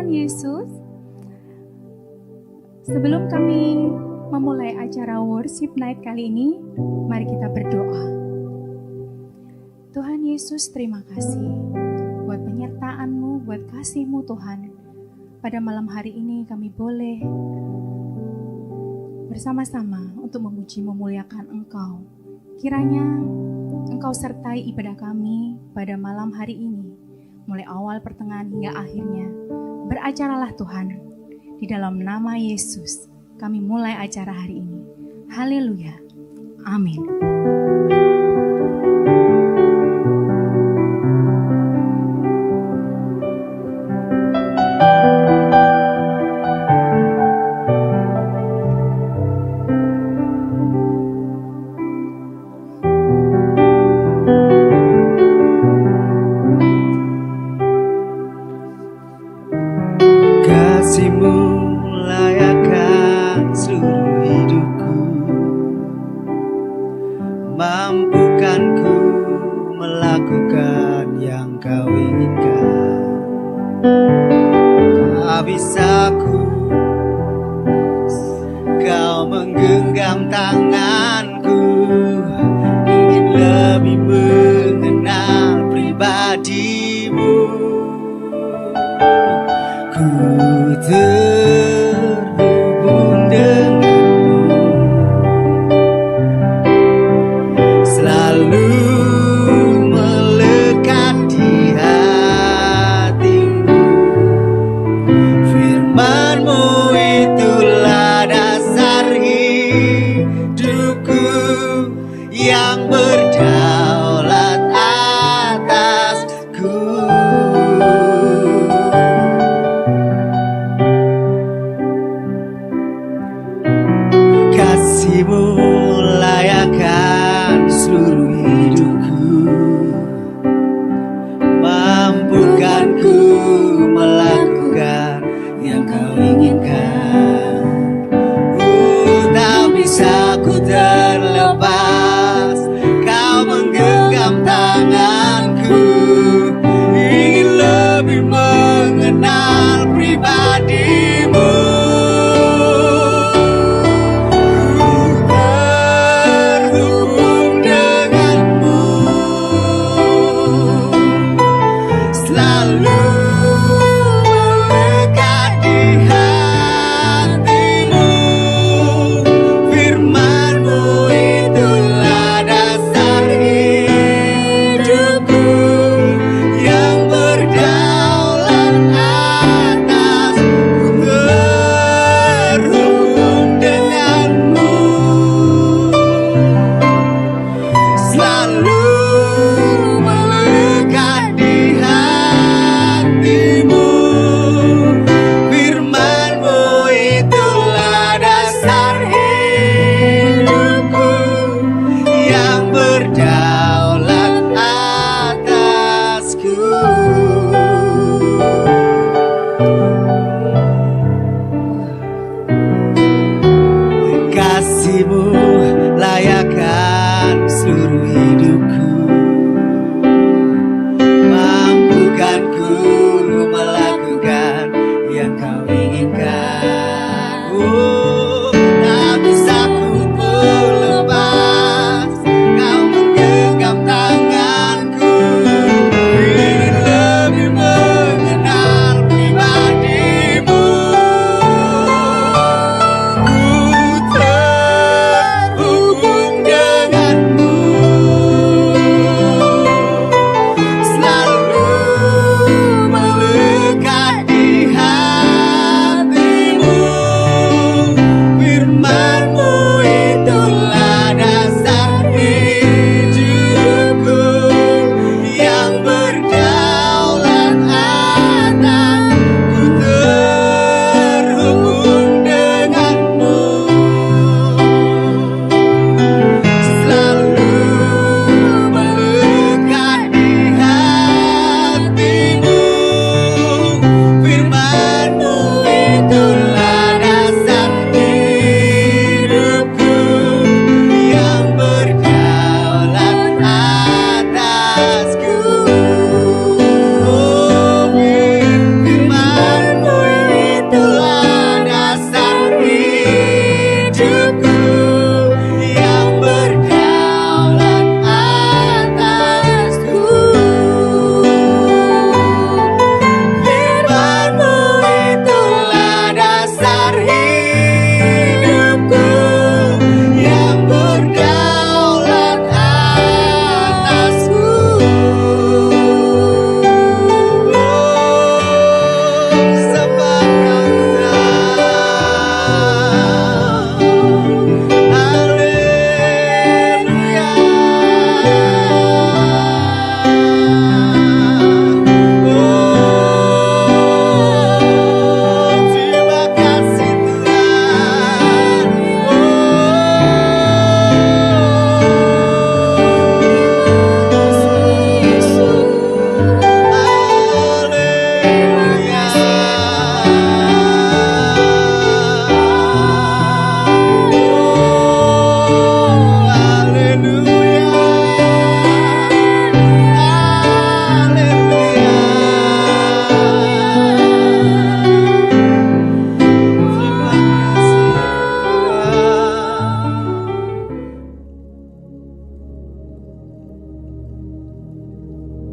Tuhan Yesus. Sebelum kami memulai acara worship night kali ini, mari kita berdoa. Tuhan Yesus, terima kasih buat penyertaan-Mu, buat kasih-Mu Tuhan. Pada malam hari ini kami boleh bersama-sama untuk memuji memuliakan Engkau. Kiranya Engkau sertai ibadah kami pada malam hari ini, mulai awal, pertengahan, hingga akhirnya. Beracaralah Tuhan, di dalam nama Yesus kami mulai acara hari ini. Haleluya. Amin. Kasih-Mu layakkan seluruh hidupku, mampukan ku melakukan yang Kau inginkan. Tak bisa ku Kau menggenggam tanganku, ingin lebih mengenal pribadi-Mu. Ku terhubung denganmu, selalu melekat di hatimu. Firman-Mu itulah dasar hidupku yang berdaulat atasku.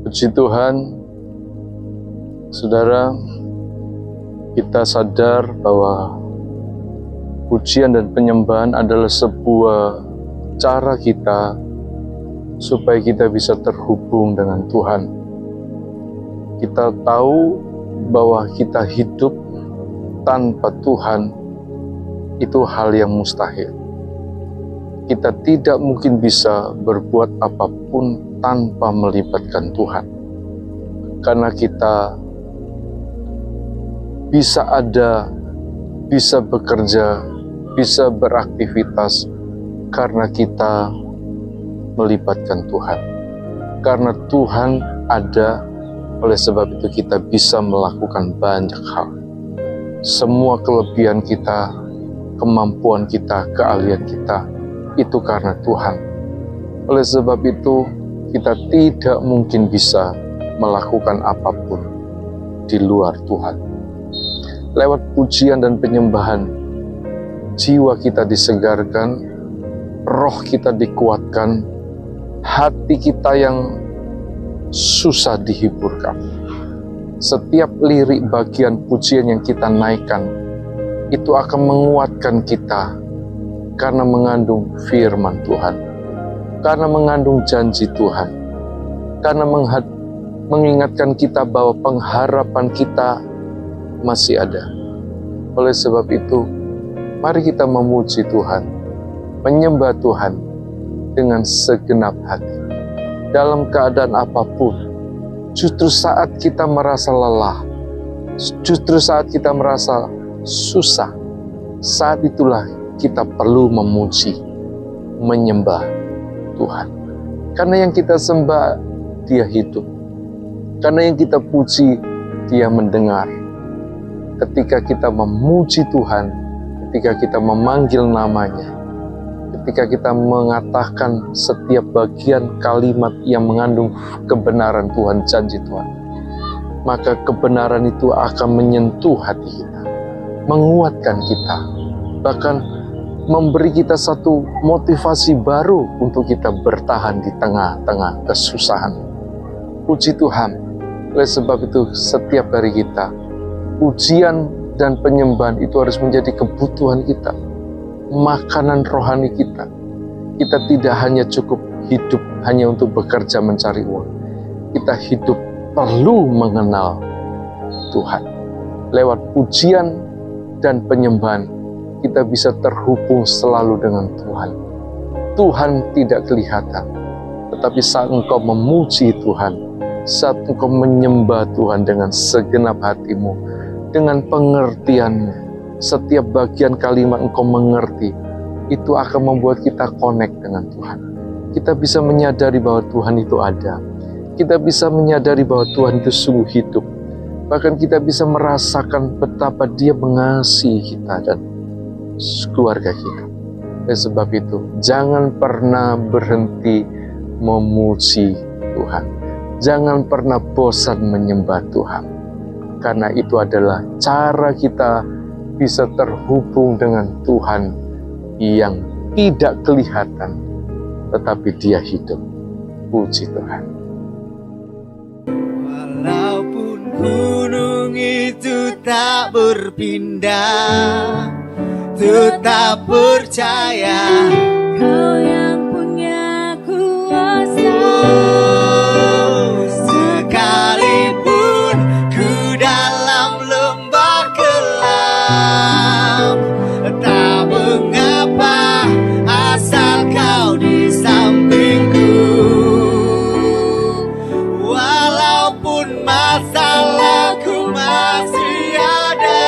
Puji Tuhan, saudara, kita sadar bahwa pujian dan penyembahan adalah sebuah cara kita supaya kita bisa terhubung dengan Tuhan. Kita tahu bahwa kita hidup tanpa Tuhan itu hal yang mustahil. Kita tidak mungkin bisa berbuat apapun tanpa melibatkan Tuhan. Karena kita bisa ada, bisa bekerja, bisa beraktivitas karena kita melibatkan Tuhan. Karena Tuhan ada, oleh sebab itu kita bisa melakukan banyak hal. Semua kelebihan kita, kemampuan kita, keahlian kita, itu karena Tuhan. Oleh sebab itu, kita tidak mungkin bisa melakukan apapun di luar Tuhan. Lewat pujian dan penyembahan, jiwa kita disegarkan, roh kita dikuatkan, hati kita yang susah dihiburkan. Setiap lirik bagian pujian yang kita naikkan, itu akan menguatkan kita karena mengandung firman Tuhan, karena mengandung janji Tuhan, karena mengingatkan kita bahwa pengharapan kita masih ada. Oleh sebab itu, mari kita memuji Tuhan, menyembah Tuhan dengan segenap hati. Dalam keadaan apapun, justru saat kita merasa lelah, justru saat kita merasa susah, saat itulah kita perlu memuji, menyembah Tuhan. Karena yang kita sembah, Dia hidup. Karena yang kita puji, Dia mendengar. Ketika kita memuji Tuhan, ketika kita memanggil namanya, ketika kita mengatakan setiap bagian kalimat yang mengandung kebenaran Tuhan, janji Tuhan, maka kebenaran itu akan menyentuh hati kita, menguatkan kita, bahkan memberi kita satu motivasi baru untuk kita bertahan di tengah-tengah kesusahan. Puji Tuhan. Oleh sebab itu, setiap hari kita, pujian dan penyembahan itu harus menjadi kebutuhan kita, makanan rohani kita. Kita tidak hanya cukup hidup hanya untuk bekerja mencari uang. Kita hidup perlu mengenal Tuhan. Lewat pujian dan penyembahan, kita bisa terhubung selalu dengan Tuhan. Tuhan tidak kelihatan, tetapi saat engkau memuji Tuhan, saat engkau menyembah Tuhan dengan segenap hatimu, dengan pengertianmu, setiap bagian kalimat engkau mengerti, itu akan membuat kita connect dengan Tuhan. Kita bisa menyadari bahwa Tuhan itu ada. Kita bisa menyadari bahwa Tuhan itu sungguh hidup. Bahkan kita bisa merasakan betapa Dia mengasihi kita dan keluarga kita. Oleh sebab itu, jangan pernah berhenti memuji Tuhan. Jangan pernah bosan menyembah Tuhan. Karena itu adalah cara kita bisa terhubung dengan Tuhan yang tidak kelihatan, tetapi Dia hidup. Puji Tuhan. Walaupun gunung itu tak berpindah, tetap percaya Kau yang punya kuasa. Sekalipun ku dalam lembah gelap, tak mengapa asal kau di sampingku. Walaupun masalahku masih ada,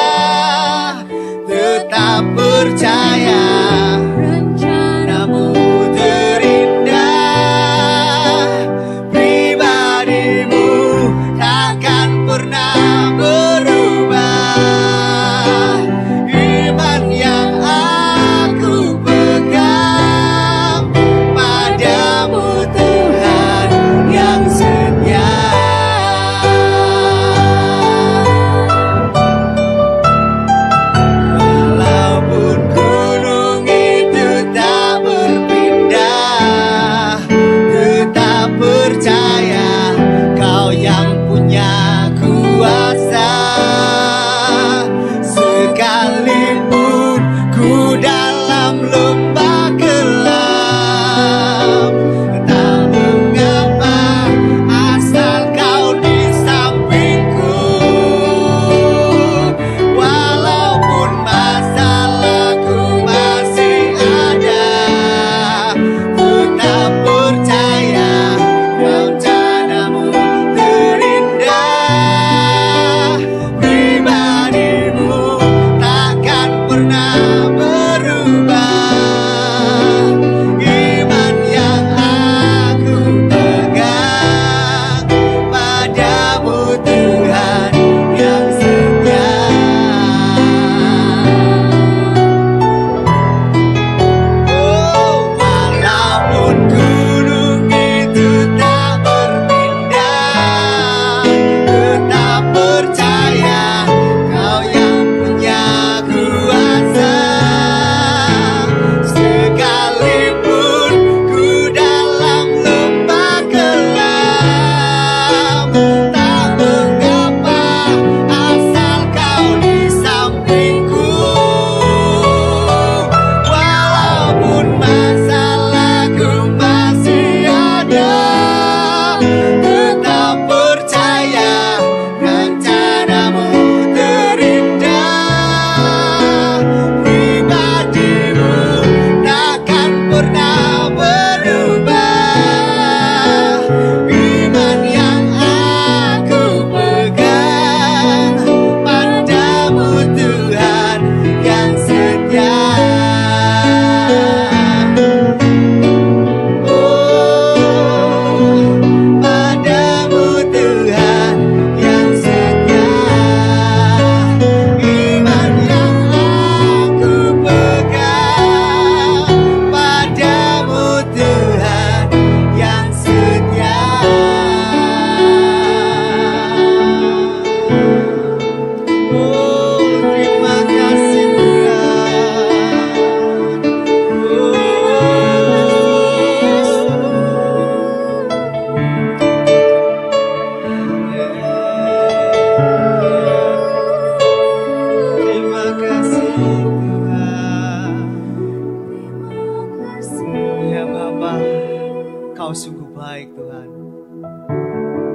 tetap percaya Rencana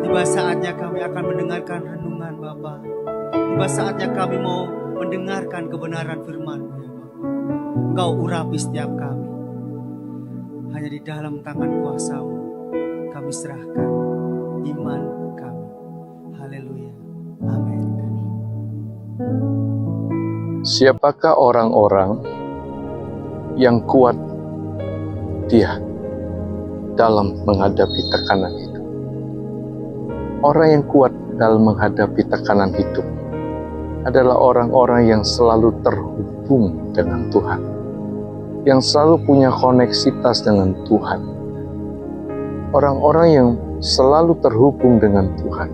Tiba saatnya kami akan mendengarkan renungan Bapa. Tiba saatnya kami mau mendengarkan kebenaran firman-Mu ya Bapa. Engkau urapi setiap kami. Hanya di dalam tangan kuasa-Mu kami serahkan iman kami. Haleluya. Amin. Siapakah orang-orang yang kuat dia dalam menghadapi tekanan hidup? Orang yang kuat dalam menghadapi tekanan hidup adalah orang-orang yang selalu terhubung dengan Tuhan, yang selalu punya koneksitas dengan Tuhan. Orang-orang yang selalu terhubung dengan Tuhan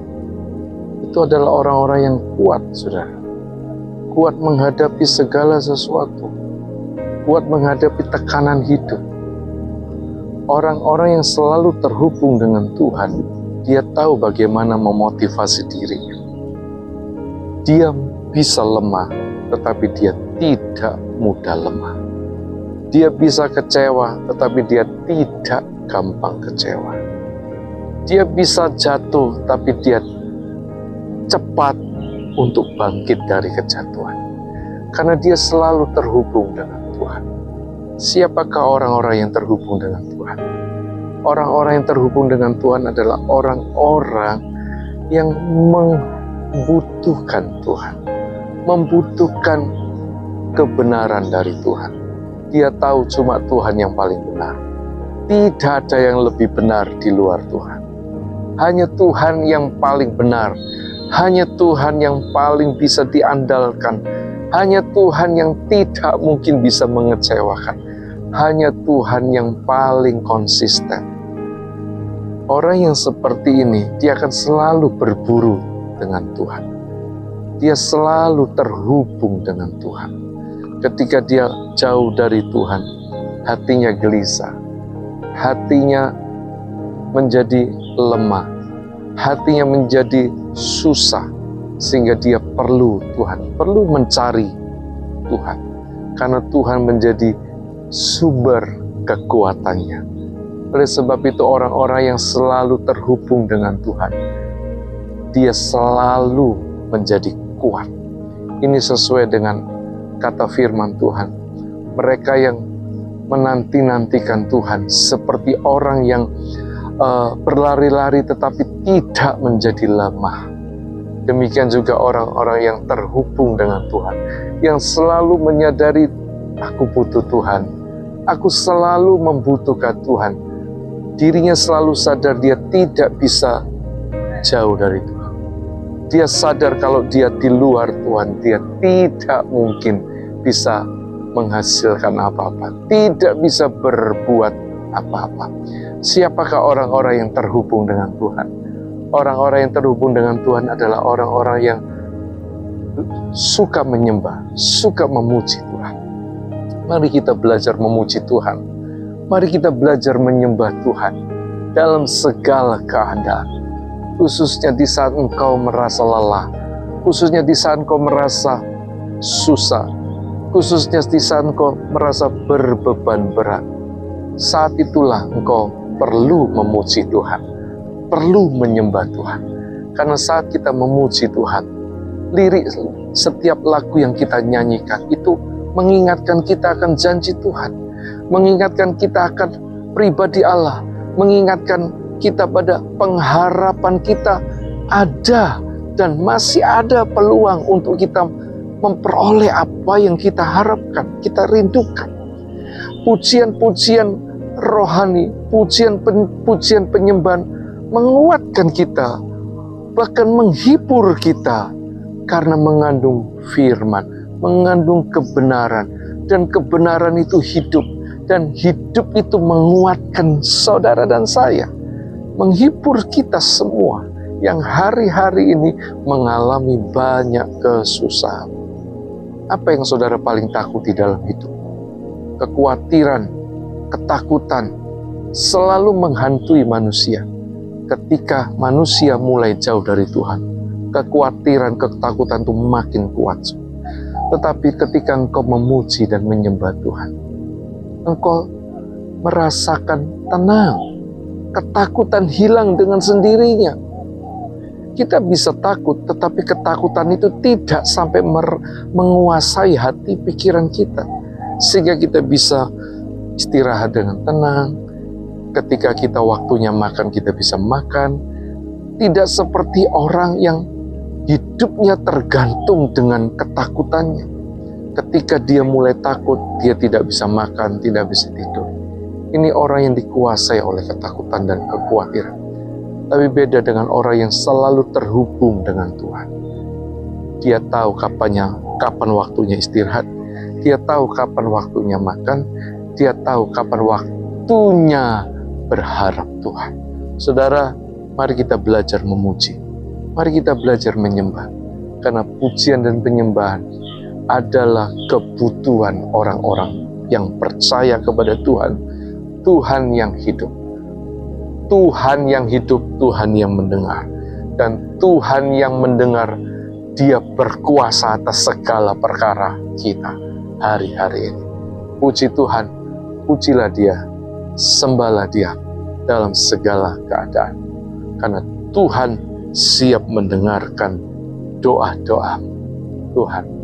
itu adalah orang-orang yang kuat, saudara. Kuat menghadapi segala sesuatu, kuat menghadapi tekanan hidup. Orang-orang yang selalu terhubung dengan Tuhan, dia tahu bagaimana memotivasi dirinya. Dia bisa lemah, tetapi dia tidak mudah lemah. Dia bisa kecewa, tetapi dia tidak gampang kecewa. Dia bisa jatuh, tapi dia cepat untuk bangkit dari kejatuhan. Karena dia selalu terhubung dengan Tuhan. Siapakah orang-orang yang terhubung dengan Tuhan? Orang-orang yang terhubung dengan Tuhan adalah orang-orang yang membutuhkan Tuhan, membutuhkan kebenaran dari Tuhan. Dia tahu cuma Tuhan yang paling benar. Tidak ada yang lebih benar di luar Tuhan. Hanya Tuhan yang paling benar. Hanya Tuhan yang paling bisa diandalkan. Hanya Tuhan yang tidak mungkin bisa mengecewakan. Hanya Tuhan yang paling konsisten. Orang yang seperti ini, dia akan selalu berburu dengan Tuhan. Dia selalu terhubung dengan Tuhan. Ketika dia jauh dari Tuhan, hatinya gelisah. Hatinya menjadi lemah. Hatinya menjadi susah. Sehingga dia perlu Tuhan, perlu mencari Tuhan. Karena Tuhan menjadi sumber kekuatannya. Oleh sebab itu orang-orang yang selalu terhubung dengan Tuhan, dia selalu menjadi kuat. Ini sesuai dengan kata firman Tuhan. Mereka yang menanti-nantikan Tuhan seperti orang yang berlari-lari tetapi tidak menjadi lemah. Demikian juga orang-orang yang terhubung dengan Tuhan, yang selalu menyadari, aku butuh Tuhan, aku selalu membutuhkan Tuhan. Dirinya selalu sadar dia tidak bisa jauh dari Tuhan. Dia sadar kalau dia di luar Tuhan, dia tidak mungkin bisa menghasilkan apa-apa, tidak bisa berbuat apa-apa. Siapakah orang-orang yang terhubung dengan Tuhan? Orang-orang yang terhubung dengan Tuhan adalah orang-orang yang suka menyembah, suka memuji Tuhan. Mari kita belajar memuji Tuhan. Mari kita belajar menyembah Tuhan dalam segala keadaan. Khususnya di saat engkau merasa lelah, khususnya di saat engkau merasa susah, khususnya di saat engkau merasa berbeban berat. Saat itulah engkau perlu memuji Tuhan, perlu menyembah Tuhan. Karena saat kita memuji Tuhan, lirik setiap lagu yang kita nyanyikan itu mengingatkan kita akan janji Tuhan, mengingatkan kita akan pribadi Allah, mengingatkan kita pada pengharapan kita ada dan masih ada peluang untuk kita memperoleh apa yang kita harapkan, kita rindukan. Pujian-pujian rohani, pujian penyembahan menguatkan kita, bahkan menghibur kita, karena mengandung firman, mengandung kebenaran, dan kebenaran itu hidup, dan hidup itu menguatkan saudara dan saya, menghibur kita semua yang hari-hari ini mengalami banyak kesusahan. Apa yang saudara paling takuti dalam hidup? Kekhawatiran, ketakutan selalu menghantui manusia. Ketika manusia mulai jauh dari Tuhan, kekhawatiran, ketakutan itu makin kuat. Tetapi ketika engkau memuji dan menyembah Tuhan, engkau merasakan tenang, ketakutan hilang dengan sendirinya. Kita bisa takut, tetapi ketakutan itu tidak sampai menguasai hati pikiran kita. Sehingga kita bisa istirahat dengan tenang. Ketika kita waktunya makan, kita bisa makan. Tidak seperti orang yang hidupnya tergantung dengan ketakutannya. Ketika dia mulai takut, dia tidak bisa makan, tidak bisa tidur. Ini orang yang dikuasai oleh ketakutan dan kekhawatiran. Tapi beda dengan orang yang selalu terhubung dengan Tuhan. Dia tahu kapan waktunya istirahat. Dia tahu kapan waktunya makan. Dia tahu kapan waktunya berharap Tuhan. Saudara, mari kita belajar memuji. Mari kita belajar menyembah. Karena pujian dan penyembahan adalah kebutuhan orang-orang yang percaya kepada Tuhan. Tuhan yang hidup. Tuhan yang hidup, Tuhan yang mendengar. Dan Tuhan yang mendengar, Dia berkuasa atas segala perkara kita hari-hari ini. Puji Tuhan, pujilah Dia, sembahlah Dia dalam segala keadaan. Karena Tuhan siap mendengarkan doa-doa. Tuhan